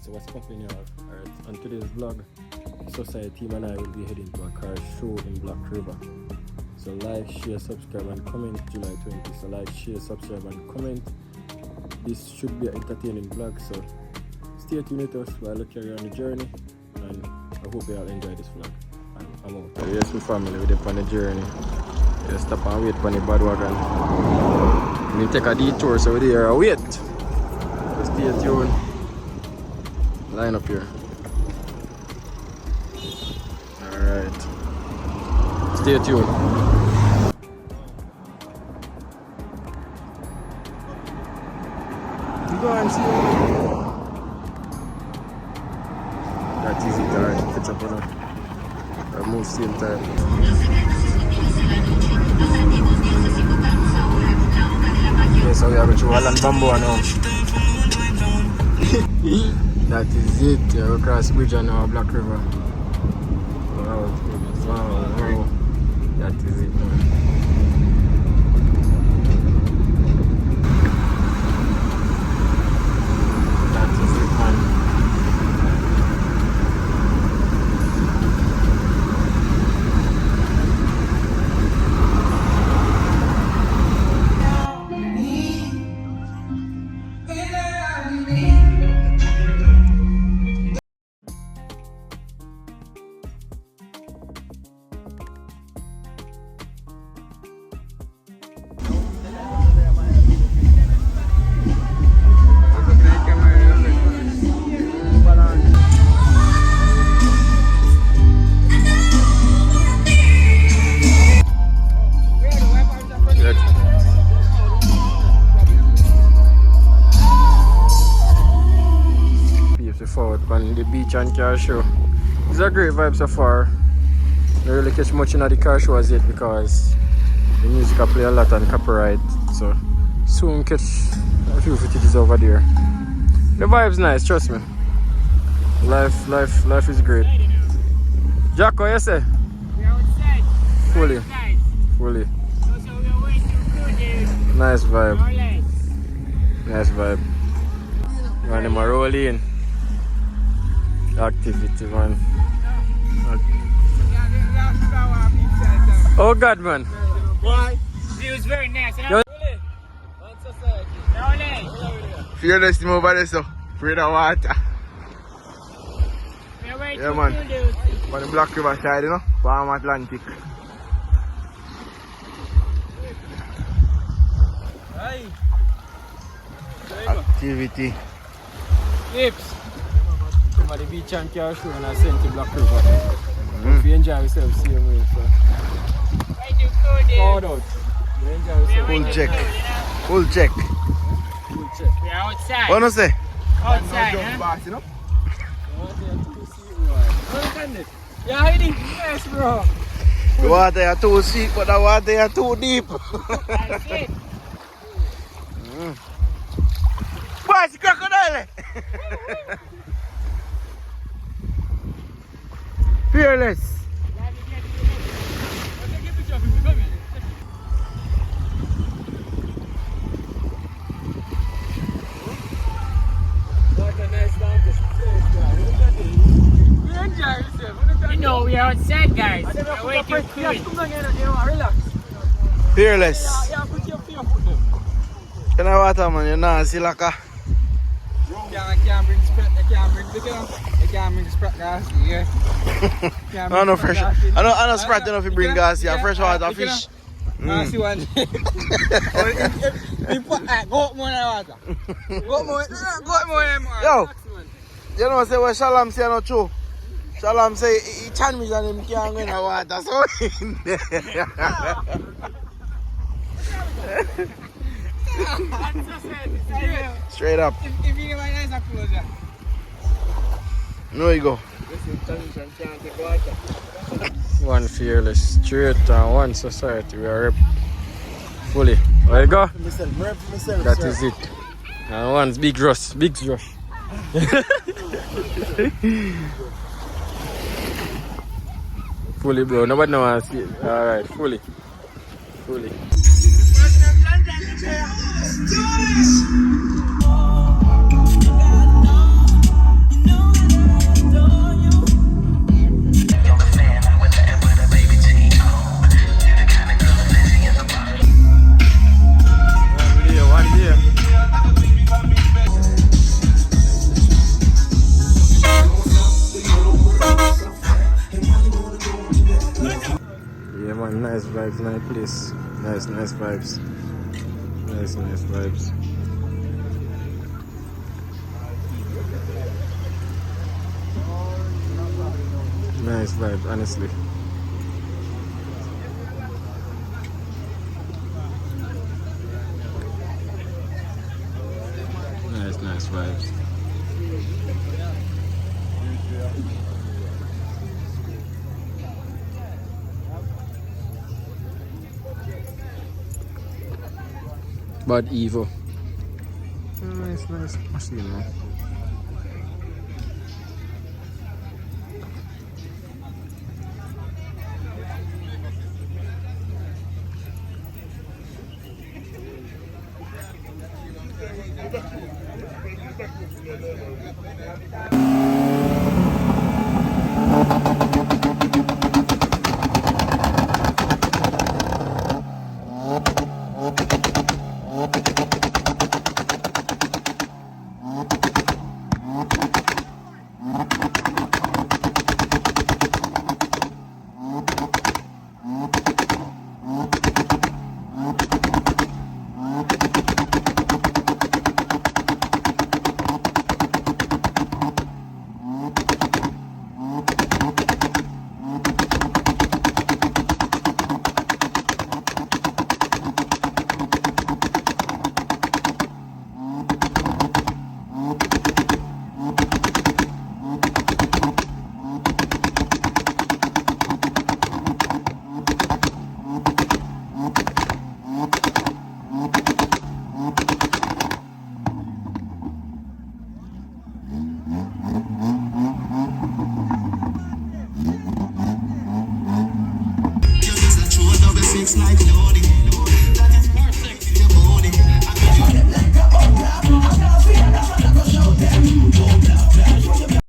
Alright, so what's popping here? Alright, on today's vlog, Society team and I will be heading to a car show in Blackriver. So like, share, subscribe and comment July 20. So like, share, subscribe and comment. This should be an entertaining vlog, so stay tuned with us while we carry on the journey, and I hope you all enjoy this vlog. And I'm out. So yes, my family, we're on the journey. We stop and wait for the bad wagon. We take a detour, so we're there. Wait! So stay tuned. Line up here. Alright. Stay tuned. Go and see you. That easy to catch up on it. I move same time. Okay, so we are going to Holland Bamboo now. That is it. We have crossed bridge on our Blackriver. Wow. That is it, man. Forward on the beach and car show. It's a great vibe so far. Don't really catch much in the car show as yet because the music I play a lot on copyright. So soon catch a few footages over there. The vibe's nice, trust me. Life is great. Jacko, you say? We're outside. Fully. So we're waiting to Nice vibe. Rolling. Nice vibe. Man, them are rolling. Activity, man. Oh God, man. Why? It was very nice. Fearless team over there, so afraid of water. Yeah, man. On the Blackriver side, you know, Palm Atlantic. Activity. Lips. Come at the beach and car show and I sent to Blackriver. If you enjoy yourself, see you way. So. Forward out. You enjoy yourself. Full check. Full check. Full check. We're outside. What do you say? Outside, huh? You know? You're hiding. Yes, bro. The water is too deep, but the water is too deep. That's it. What's the crocodile? Fearless. You know, we're outside, guys. We're waiting cool. Fearless. Can I water, man? You're not see like a... I can't bring the sprat gas here. I know fresh. I know sprat enough to bring gas here. Fresh water fish. I see one. You put that, go up more than water. Go up more than water. Yo, you know say what Shalom say not true. Shalom say he challenge and him can't go in the water. So in there. Straight up. If you get my eyes are closed, yeah. No you go. One fearless, straight and one society. We are fully. There you go. That is it. And one's big rush. Fully, bro. Nobody knows. Alright, fully. vibes, nice place. Nice vibes. Nice vibes. Nice vibes, honestly. Nice vibes. But Evo. Nice machine, man.